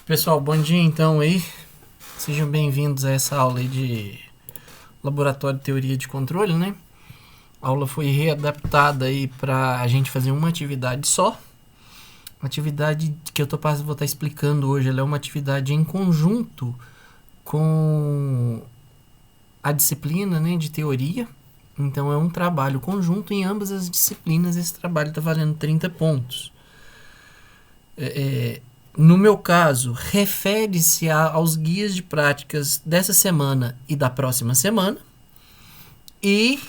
Pessoal, bom dia então aí. Sejam bem-vindos a essa aula aí de Laboratório de Teoria de Controle, né? A aula foi readaptada aí para a gente fazer uma atividade só. A atividade que vou estar explicando hoje, ela é uma atividade em conjunto com a disciplina, né, de teoria. Então é um trabalho conjunto em ambas as disciplinas. Esse trabalho está valendo 30 pontos. No meu caso, refere-se aos guias de práticas dessa semana e da próxima semana. E,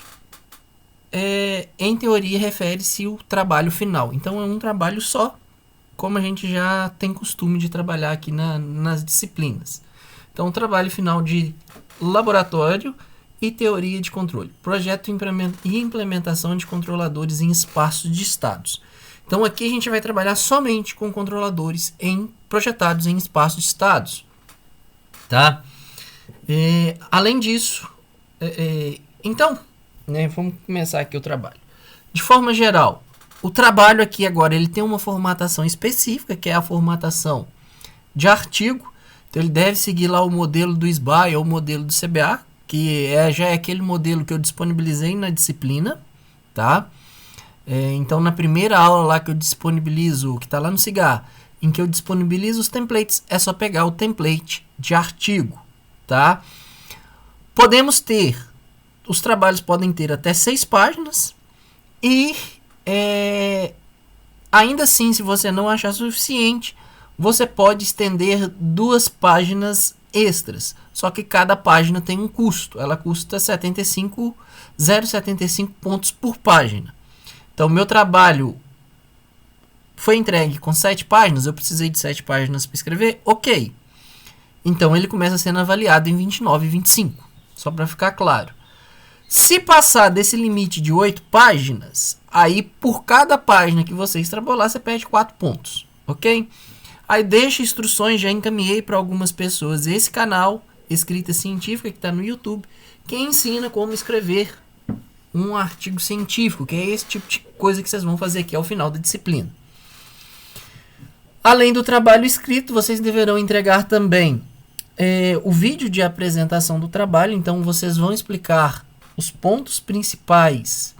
em teoria, refere-se ao trabalho final. Então, é um trabalho só, como a gente já tem costume de trabalhar aqui nas disciplinas. Então, o trabalho final de laboratório e teoria de controle. Projeto e implementação de controladores em espaços de estados. Então, aqui a gente vai trabalhar somente com controladores projetados em espaços de estados. Tá? Além disso, então, né, vamos começar aqui o trabalho. De forma geral, o trabalho aqui agora ele tem uma formatação específica, que é a formatação de artigo. Então, ele deve seguir lá o modelo do SBA ou o modelo do CBA, que já é aquele modelo que eu disponibilizei na disciplina. Tá? Então, na primeira aula lá que eu disponibilizo, que está lá no CIGAR, em que eu disponibilizo os templates, é só pegar o template de artigo, tá? Os trabalhos podem ter até 6 páginas e, ainda assim, se você não achar suficiente, você pode estender 2 páginas extras, só que cada página tem um custo, ela custa 0,75 pontos por página. Então, o meu trabalho foi entregue com 7 páginas, eu precisei de 7 páginas para escrever, ok. Então, ele começa sendo avaliado em 29 e 25, só para ficar claro. Se passar desse limite de 8 páginas, aí por cada página que você extrapolar, você perde 4 pontos, ok? Aí deixa instruções, já encaminhei para algumas pessoas esse canal, Escrita Científica, que está no YouTube, que ensina como escrever um artigo científico, que é esse tipo de coisa que vocês vão fazer aqui ao final da disciplina. Além do trabalho escrito, vocês deverão entregar também o vídeo de apresentação do trabalho. Então, vocês vão explicar os pontos principais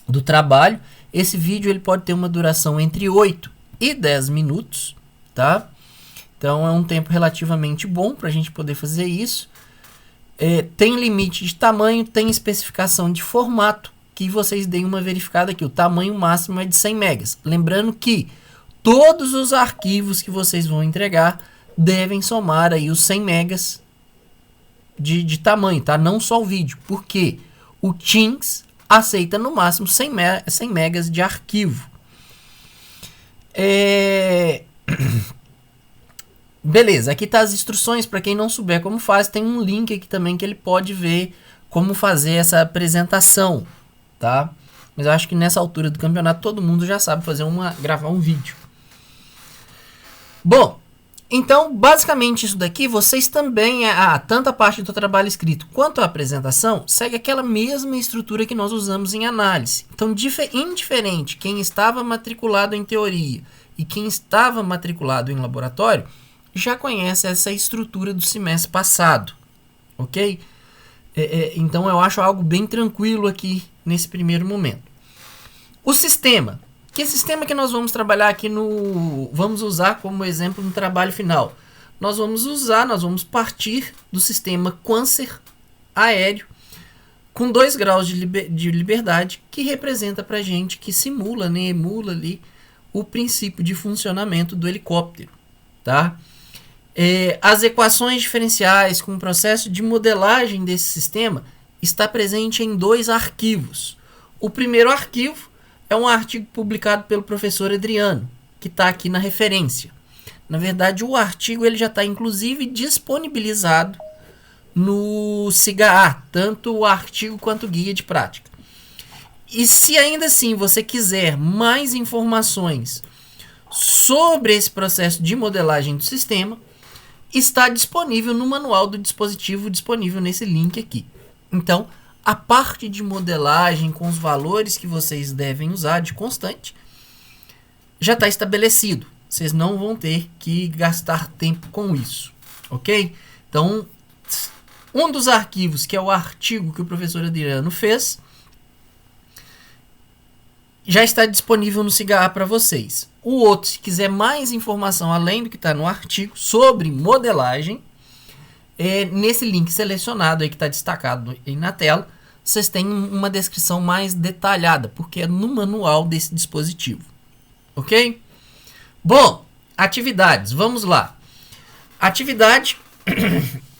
do trabalho. Esse vídeo ele pode ter uma duração entre 8 e 10 minutos, tá? Então, é um tempo relativamente bom para a gente poder fazer isso. Tem limite de tamanho, tem especificação de formato, que vocês deem uma verificada aqui. O tamanho máximo é de 100 megas. Lembrando que todos os arquivos que vocês vão entregar devem somar aí os 100 megas de tamanho, tá? Não só o vídeo, porque o Teams aceita no máximo 100 megas de arquivo. Beleza, aqui tá as instruções. Para quem não souber como faz, tem um link aqui também que ele pode ver como fazer essa apresentação, tá? Mas eu acho que nessa altura do campeonato todo mundo já sabe gravar um vídeo. Bom, então basicamente isso daqui, vocês também, tanto a parte do trabalho escrito quanto a apresentação, segue aquela mesma estrutura que nós usamos em análise. Então, indiferente quem estava matriculado em teoria e quem estava matriculado em laboratório, já conhece essa estrutura do semestre passado, ok? Então eu acho algo bem tranquilo aqui nesse primeiro momento. O sistema. Que sistema que nós vamos trabalhar aqui vamos usar como exemplo no trabalho final? Nós vamos partir do sistema Quanser aéreo com 2 graus de liberdade, que representa pra gente, que simula, né, emula ali o princípio de funcionamento do helicóptero, tá? As equações diferenciais com o processo de modelagem desse sistema está presente em 2 arquivos. O primeiro arquivo é um artigo publicado pelo professor Adriano, que está aqui na referência. Na verdade, o artigo ele já está inclusive disponibilizado no CIGAR, tanto o artigo quanto o guia de prática. E se ainda assim você quiser mais informações sobre esse processo de modelagem do sistema, está disponível no manual do dispositivo, disponível nesse link aqui. Então, a parte de modelagem com os valores que vocês devem usar de constante já está estabelecido. vocês não vão ter que gastar tempo com isso, ok? Então, um dos arquivos, que é o artigo que o professor Adriano fez, já está disponível no Cigarra para vocês. O outro, se quiser mais informação além do que está no artigo sobre modelagem, nesse link selecionado aí que está destacado aí na tela, vocês têm uma descrição mais detalhada, porque é no manual desse dispositivo. Ok? Bom, atividades, vamos lá. Atividade,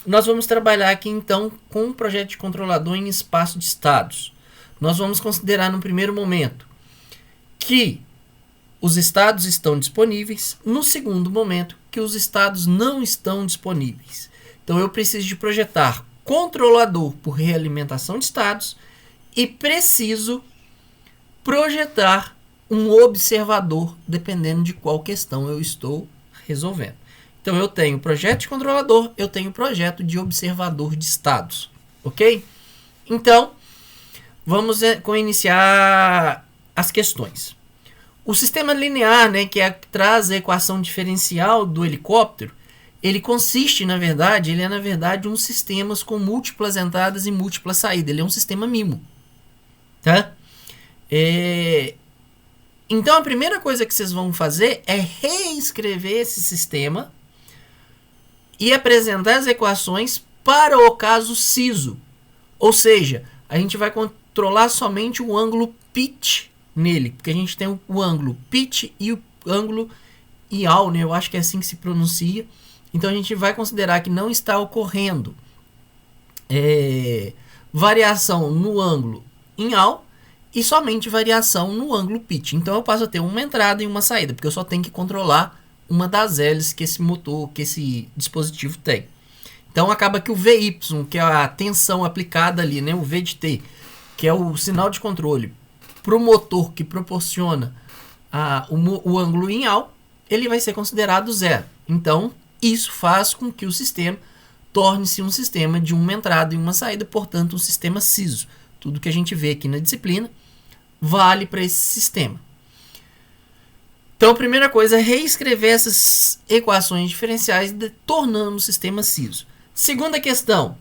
nós vamos trabalhar aqui então com um projeto de controlador em espaço de estados. Nós vamos considerar no primeiro momento que os estados estão disponíveis, no segundo momento que os estados não estão disponíveis. Então eu preciso de projetar controlador por realimentação de estados e preciso projetar um observador dependendo de qual questão eu estou resolvendo. Então eu tenho projeto de controlador, eu tenho projeto de observador de estados, ok? Então vamos iniciar as questões. O sistema linear, né, que traz a equação diferencial do helicóptero, ele consiste, na verdade, ele é na verdade um sistema com múltiplas entradas e múltiplas saídas. Ele é um sistema MIMO, tá? Então a primeira coisa que vocês vão fazer é reescrever esse sistema e apresentar as equações para o caso siso. Ou seja, a gente vai controlar somente o ângulo pitch nele, porque a gente tem o ângulo pitch e o ângulo ial, né? Eu acho que é assim que se pronuncia. Então a gente vai considerar que não está ocorrendo variação no ângulo ial e somente variação no ângulo pitch. Então eu passo a ter uma entrada e uma saída, porque eu só tenho que controlar uma das hélices que esse motor, que esse dispositivo tem. Então acaba que o VY, que é a tensão aplicada ali, né? O V de T, que é o sinal de controle para o motor que proporciona o ângulo ial, ele vai ser considerado zero. Então isso faz com que o sistema torne-se um sistema de uma entrada e uma saída, portanto um sistema siso. Tudo que a gente vê aqui na disciplina vale para esse sistema. Então a primeira coisa é reescrever essas equações diferenciais, tornando o sistema siso. Segunda questão,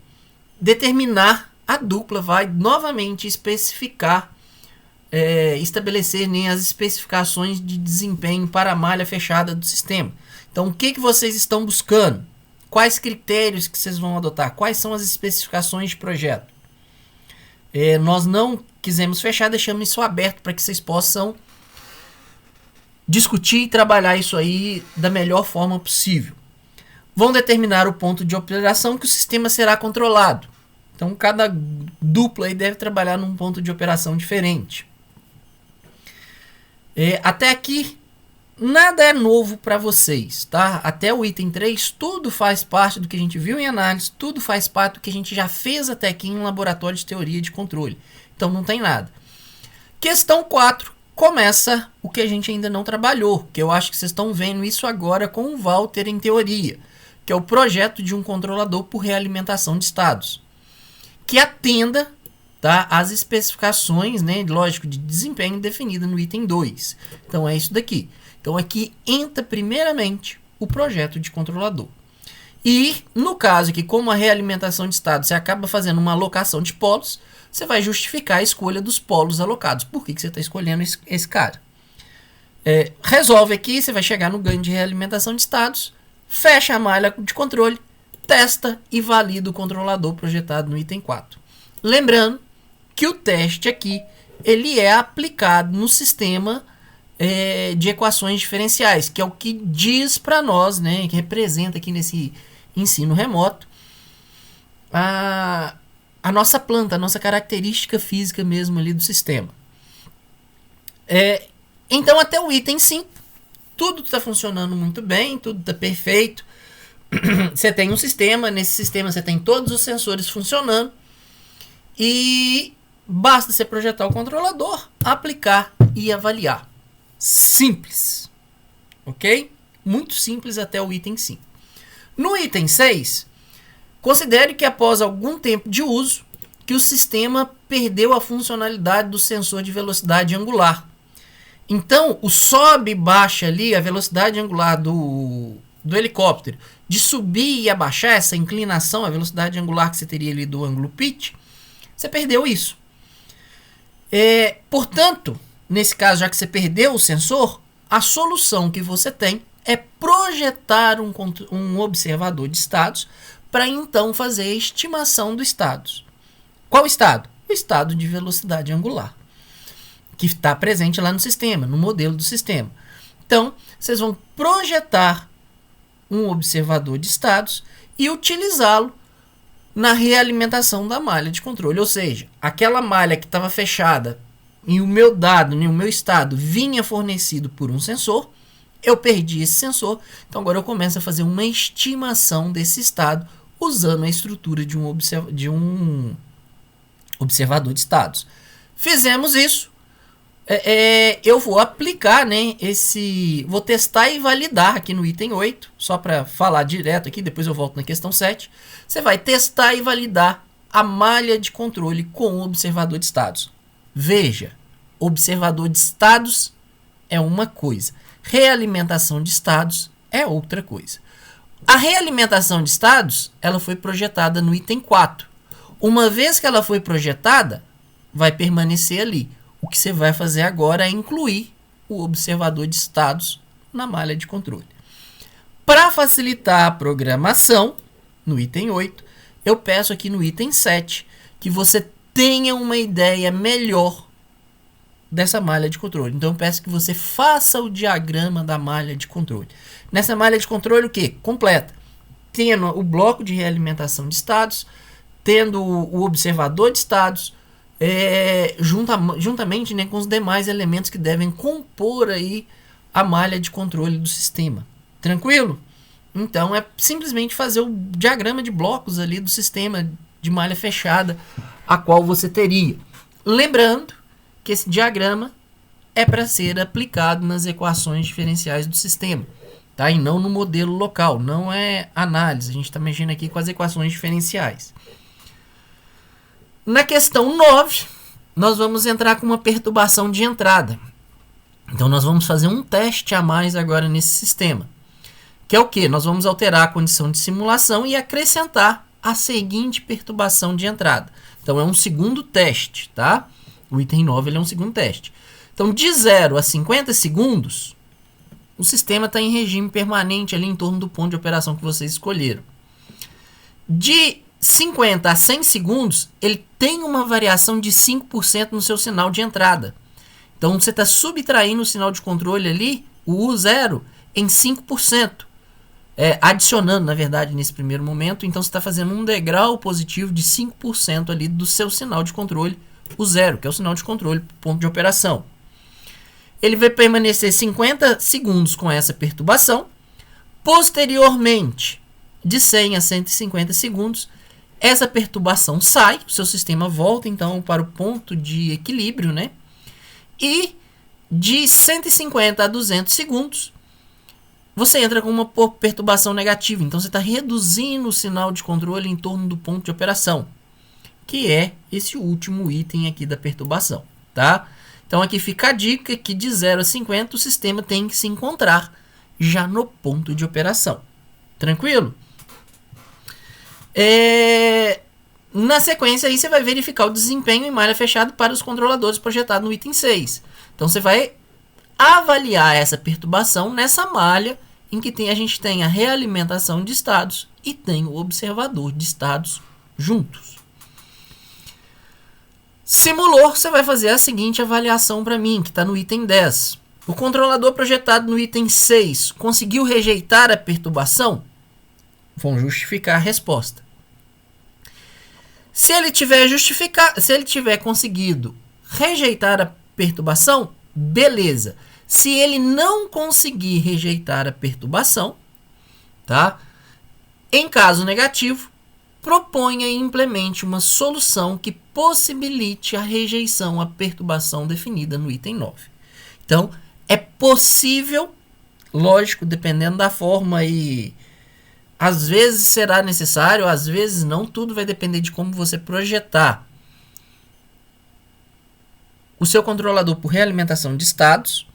determinar, a dupla vai novamente especificar, estabelecer, né, as especificações de desempenho para a malha fechada do sistema. Então o que vocês estão buscando? Quais critérios que vocês vão adotar? Quais são as especificações de projeto? Nós não quisemos fechar, deixamos isso aberto para que vocês possam discutir e trabalhar isso aí da melhor forma possível. Vão determinar o ponto de operação que o sistema será controlado. Então cada dupla aí deve trabalhar num ponto de operação diferente. Até aqui nada é novo para vocês, tá? Até o item 3, tudo faz parte do que a gente viu em análise, tudo faz parte do que a gente já fez até aqui em laboratório de teoria de controle. Então não tem nada. Questão 4, começa o que a gente ainda não trabalhou, que eu acho que vocês estão vendo isso agora com o Walter em teoria, que é o projeto de um controlador por realimentação de estados, que atenda, tá, as especificações, né, lógico, de desempenho definida no item 2. Então é isso daqui. Então aqui entra primeiramente o projeto de controlador. E no caso aqui, como a realimentação de estado, você acaba fazendo uma alocação de polos, você vai justificar a escolha dos polos alocados. Por que você está escolhendo esse cara? Resolve aqui, você vai chegar no ganho de realimentação de estados, fecha a malha de controle, testa e valida o controlador projetado no item 4. Lembrando que o teste aqui ele é aplicado no sistema de equações diferenciais, que é o que diz para nós, né, que representa aqui nesse ensino remoto a nossa planta, a nossa característica física mesmo ali do sistema. Então até o item 5, tudo está funcionando muito bem, tudo está perfeito. Você tem um sistema, nesse sistema você tem todos os sensores funcionando e basta você projetar o controlador, aplicar e avaliar. Simples, ok? Muito simples até o item 5. No item 6, considere que após algum tempo de uso, que o sistema perdeu a funcionalidade do sensor de velocidade angular. Então, o sobe e baixa ali, a velocidade angular do helicóptero, de subir e abaixar essa inclinação, a velocidade angular que você teria ali do ângulo pitch, você perdeu isso. Portanto, nesse caso, já que você perdeu o sensor, a solução que você tem é projetar um observador de estados para então fazer a estimação do estados. Qual estado? O estado de velocidade angular, que está presente lá no sistema, no modelo do sistema. Então, vocês vão projetar um observador de estados e utilizá-lo na realimentação da malha de controle. Ou seja, aquela malha que estava fechada e o meu dado, o meu estado, vinha fornecido por um sensor, eu perdi esse sensor, então agora eu começo a fazer uma estimação desse estado usando a estrutura de um observador de estados. Fizemos isso. Eu vou aplicar, né, vou testar e validar aqui no item 8, só para falar direto aqui, depois eu volto na questão 7. Você vai testar e validar a malha de controle com o observador de estados. Veja, observador de estados é uma coisa, realimentação de estados é outra coisa. A realimentação de estados, ela foi projetada no item 4. Uma vez que ela foi projetada, vai permanecer ali. O que você vai fazer agora é incluir o observador de estados na malha de controle. Para facilitar a programação, no item 8, eu peço aqui no item 7 que você tenha uma ideia melhor dessa malha de controle. Então eu peço que você faça o diagrama da malha de controle. Nessa malha de controle, o que? Completa. Tendo o bloco de realimentação de estados, tendo o observador de estados, juntamente, né, com os demais elementos que devem compor aí a malha de controle do sistema. Tranquilo? Então é simplesmente fazer o diagrama de blocos ali do sistema de malha fechada a qual você teria. Lembrando que esse diagrama é para ser aplicado nas equações diferenciais do sistema, tá? E não no modelo local, não é análise. A gente está mexendo aqui com as equações diferenciais. Na questão 9, nós vamos entrar com uma perturbação de entrada. Então, nós vamos fazer um teste a mais agora nesse sistema. Que é o quê? Nós vamos alterar a condição de simulação e acrescentar a seguinte perturbação de entrada. Então, é um segundo teste, tá? O item 9 ele é um segundo teste. Então, de 0 a 50 segundos, o sistema está em regime permanente ali em torno do ponto de operação que vocês escolheram. De 50 a 100 segundos, ele tem uma variação de 5% no seu sinal de entrada. Então, você está subtraindo o sinal de controle ali, o U0, em 5%. Adicionando, na verdade, nesse primeiro momento. Então, você está fazendo um degrau positivo de 5% ali do seu sinal de controle, o 0, que é o sinal de controle, ponto de operação. Ele vai permanecer 50 segundos com essa perturbação. Posteriormente, de 100 a 150 segundos, essa perturbação sai, o seu sistema volta então para o ponto de equilíbrio, né? E de 150 a 200 segundos, você entra com uma perturbação negativa. Então, você está reduzindo o sinal de controle em torno do ponto de operação, que é esse último item aqui da perturbação, tá? Então, aqui fica a dica que de 0 a 50 o sistema tem que se encontrar já no ponto de operação. Tranquilo? Na sequência, aí você vai verificar o desempenho em malha fechada para os controladores projetado no item 6. Então, você vai avaliar essa perturbação nessa malha em que a gente tem a realimentação de estados e tem o observador de estados juntos. Simulou, você vai fazer a seguinte avaliação para mim, que está no item 10. O controlador projetado no item 6 conseguiu rejeitar a perturbação? Vão justificar a resposta. Se ele tiver conseguido rejeitar a perturbação, beleza. Se ele não conseguir rejeitar a perturbação, tá? Em caso negativo, proponha e implemente uma solução que possibilite a rejeição à perturbação definida no item 9. Então, é possível, lógico, dependendo da forma e às vezes será necessário, às vezes não, tudo vai depender de como você projetar o seu controlador por realimentação de estados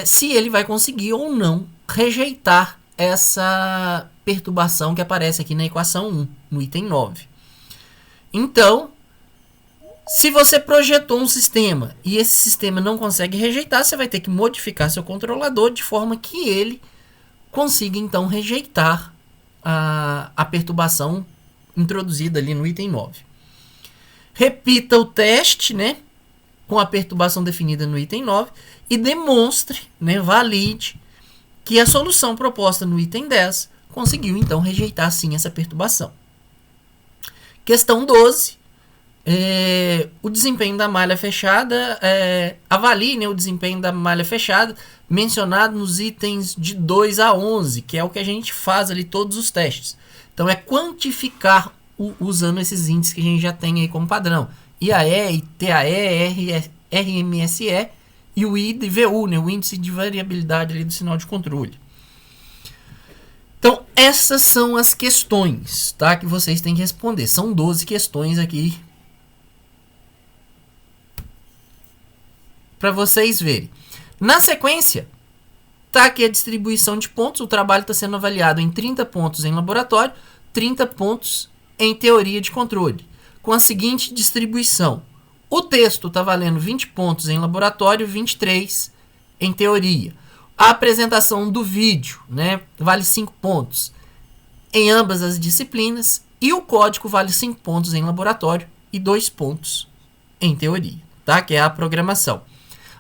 se ele vai conseguir ou não rejeitar essa perturbação que aparece aqui na equação 1, no item 9. Então, se você projetou um sistema e esse sistema não consegue rejeitar, você vai ter que modificar seu controlador de forma que ele consiga então rejeitar a perturbação introduzida ali no item 9. Repita o teste, né, com a perturbação definida no item 9 e demonstre, né, valide que a solução proposta no item 10 conseguiu então rejeitar sim essa perturbação. Questão 12. O desempenho da malha fechada, avalie, né, o desempenho da malha fechada mencionado nos itens de 2 a 11, que é o que a gente faz ali todos os testes. Então é quantificar usando esses índices que a gente já tem aí como padrão. IAE, TAE, RMSE e o IDVU, né, o índice de variabilidade ali do sinal de controle. Então essas são as questões, tá, que vocês têm que responder. São 12 questões aqui para vocês verem. Na sequência, tá aqui a distribuição de pontos. O trabalho está sendo avaliado em 30 pontos em laboratório, 30 pontos em teoria de controle, com a seguinte distribuição. O texto está valendo 20 pontos em laboratório, 23 em teoria. A apresentação do vídeo, né, vale 5 pontos em ambas as disciplinas. E o código vale 5 pontos em laboratório e 2 pontos em teoria, tá? Que é a programação.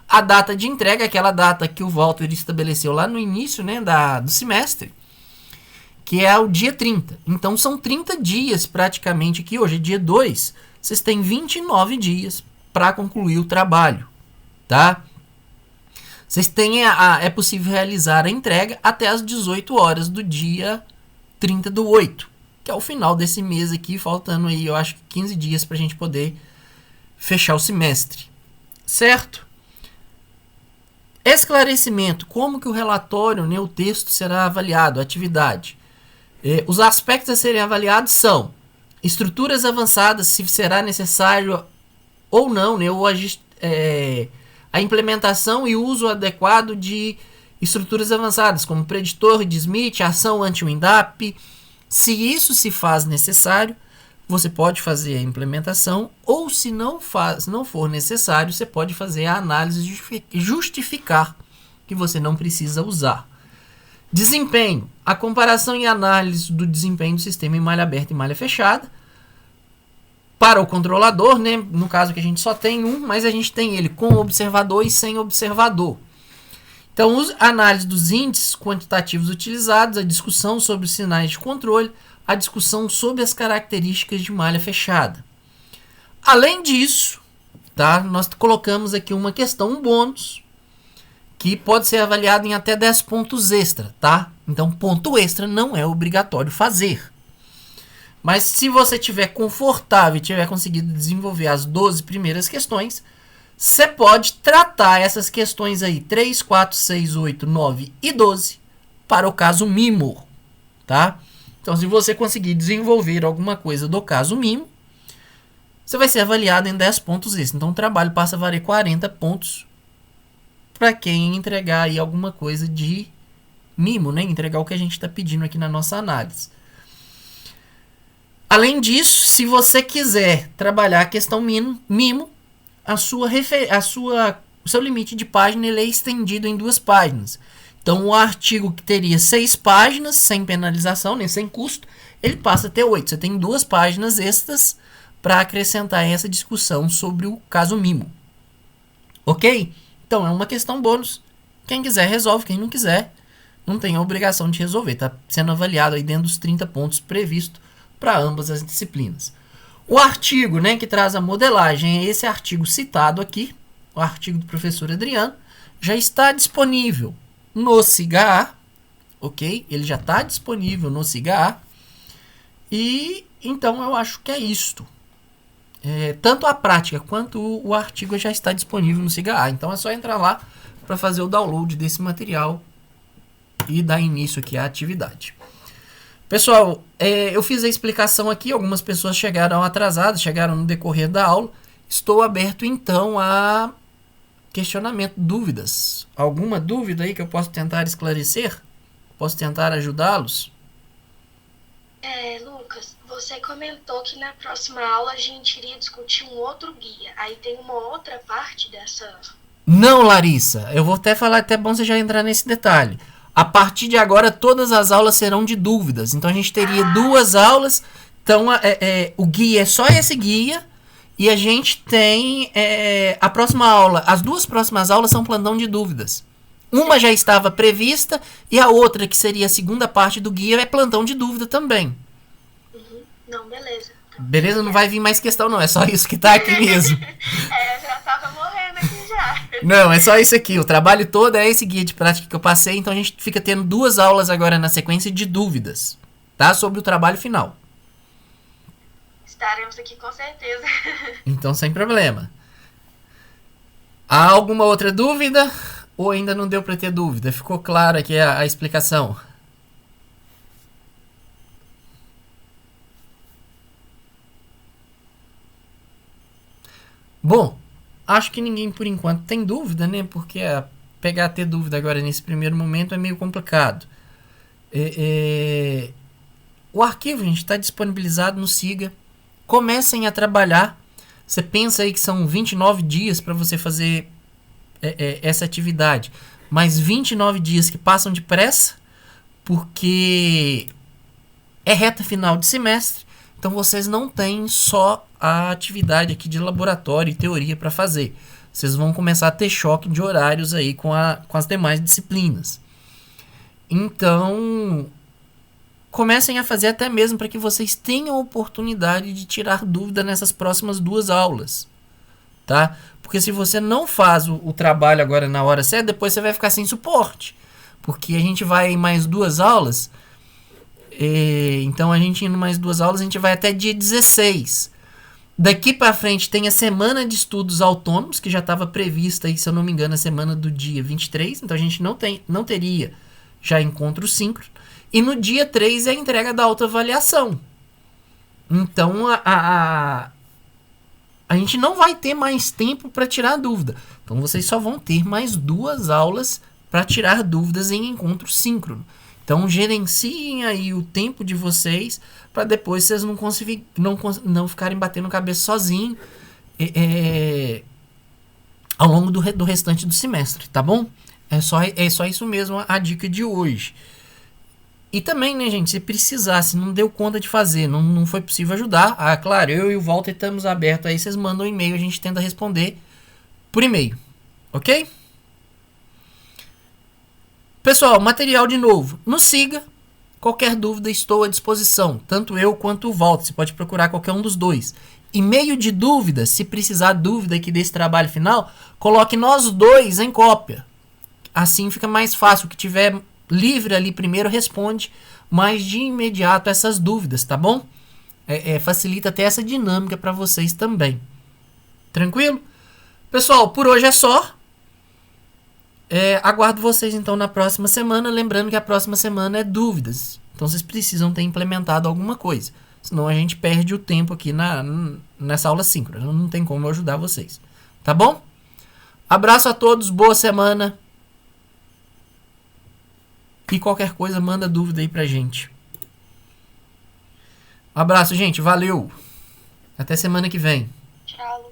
A data de entrega, aquela data que o Walter estabeleceu lá no início, né, do semestre, que é o dia 30. Então são 30 dias praticamente aqui. Hoje é dia 2. Vocês têm 29 dias para concluir o trabalho, tá? Vocês têm é possível realizar a entrega até as 18 horas do dia 30/8, que é o final desse mês aqui, faltando aí, eu acho que 15 dias para a gente poder fechar o semestre, certo? Esclarecimento, como que o relatório, né, o texto será avaliado, a atividade. Os aspectos a serem avaliados são estruturas avançadas, se será necessário ou não, né, ou a implementação e uso adequado de estruturas avançadas, como preditor de Smith, ação anti-Windap. Se isso se faz necessário, você pode fazer a implementação, ou se não for necessário, você pode fazer a análise e justificar que você não precisa usar. Desempenho. A comparação e análise do desempenho do sistema em malha aberta e malha fechada. Para o controlador, né, no caso que a gente só tem um, mas a gente tem ele com observador e sem observador. Então, a análise dos índices quantitativos utilizados, a discussão sobre os sinais de controle, a discussão sobre as características de malha fechada. Além disso, tá, nós colocamos aqui uma questão, um bônus, que pode ser avaliado em até 10 pontos extra, tá? Então, ponto extra não é obrigatório fazer. Mas se você estiver confortável e tiver conseguido desenvolver as 12 primeiras questões, você pode tratar essas questões aí, 3, 4, 6, 8, 9 e 12, para o caso MIMO, tá? Então, se você conseguir desenvolver alguma coisa do caso MIMO, você vai ser avaliado em 10 pontos extra. Então, o trabalho passa a valer 40 pontos para quem entregar aí alguma coisa de MIMO, né? Entregar o que a gente está pedindo aqui na nossa análise. Além disso, se você quiser trabalhar a questão MIMO, o seu limite de página ele é estendido em 2 páginas. Então, o artigo que teria 6 páginas, sem penalização, nem sem custo, ele passa a ter 8. Você tem 2 páginas extras para acrescentar essa discussão sobre o caso MIMO. Ok? Então, é uma questão bônus. Quem quiser resolve, quem não quiser, não tem a obrigação de resolver. Está sendo avaliado aí dentro dos 30 pontos previstos para ambas as disciplinas. O artigo, né, que traz a modelagem é esse artigo citado aqui, o artigo do professor Adriano, já está disponível no SIGA, ok? Ele já está disponível no SIGA. E então eu acho que é isto. Tanto a prática quanto o artigo já está disponível no SIGA. Então é só entrar lá para fazer o download desse material e dar início aqui à atividade. Pessoal, eu fiz a explicação aqui, algumas pessoas chegaram atrasadas, chegaram no decorrer da aula. Estou aberto então a questionamento, dúvidas. Alguma dúvida aí que eu posso tentar esclarecer? Posso tentar ajudá-los? Lucas, você comentou que na próxima aula a gente iria discutir um outro guia. Aí tem uma outra parte dessa. Não, Larissa. Eu vou até falar, até bom você já entrar nesse detalhe. A partir de agora, todas as aulas serão de dúvidas. Então, a gente teria duas aulas. Então, o guia é só esse guia. E a gente tem a próxima aula. As duas próximas aulas são plantão de dúvidas. Uma já estava prevista e a outra, que seria a segunda parte do guia, é plantão de dúvida também. Não, beleza. Beleza? Não vai vir mais questão, não. É só isso que tá aqui mesmo. Eu já tava morrendo aqui já. Não, é só isso aqui. O trabalho todo é esse guia de prática que eu passei. Então a gente fica tendo duas aulas agora na sequência de dúvidas, tá? Sobre o trabalho final. Estaremos aqui com certeza. Então, sem problema. Há alguma outra dúvida? Ou ainda não deu para ter dúvida? Ficou clara aqui a explicação? Bom, acho que ninguém por enquanto tem dúvida, né? Porque pegar a ter dúvida agora nesse primeiro momento é meio complicado. O arquivo, gente, está disponibilizado no Siga. Comecem a trabalhar. Você pensa aí que são 29 dias para você fazer essa atividade. Mas 29 dias que passam depressa, porque é reta final de semestre. Então vocês não têm só a atividade aqui de laboratório e teoria para fazer. Vocês vão começar a ter choque de horários aí com as demais disciplinas. Então, comecem a fazer até mesmo para que vocês tenham a oportunidade de tirar dúvida nessas próximas duas aulas. Tá? Porque se você não faz o trabalho agora na hora certa, depois você vai ficar sem suporte. Porque a gente vai em mais duas aulas. Então a gente indo mais duas aulas, a gente vai até dia 16. Daqui para frente tem a semana de estudos autônomos, que já estava prevista aí, se eu não me engano, a semana do dia 23. Então a gente não teria já encontro síncrono. E no dia 3 é a entrega da autoavaliação. Então a gente não vai ter mais tempo para tirar dúvida. Então vocês só vão ter mais duas aulas para tirar dúvidas em encontro síncrono. Então gerenciem aí o tempo de vocês para depois vocês não ficarem batendo cabeça sozinhos ao longo do restante do semestre, tá bom? É só isso mesmo a dica de hoje. E também, né, gente, se precisar, se não deu conta de fazer, não foi possível ajudar, claro, eu e o Walter estamos abertos aí, vocês mandam um e-mail, a gente tenta responder por e-mail, ok? Pessoal, material de novo, nos siga, qualquer dúvida estou à disposição, tanto eu quanto o Walter, você pode procurar qualquer um dos dois. E-mail de dúvida, se precisar dúvida aqui desse trabalho final, coloque nós dois em cópia, assim fica mais fácil, o que tiver livre ali primeiro responde mais de imediato essas dúvidas, tá bom? Facilita até essa dinâmica para vocês também. Tranquilo? Pessoal, por hoje é só. Aguardo vocês então na próxima semana. Lembrando que a próxima semana é dúvidas. Então vocês precisam ter implementado alguma coisa. Senão a gente perde o tempo aqui nessa aula síncrona. Não tem como eu ajudar vocês. Tá bom? Abraço a todos, boa semana. E qualquer coisa, manda dúvida aí pra gente. Abraço, gente. Valeu. Até semana que vem. Tchau.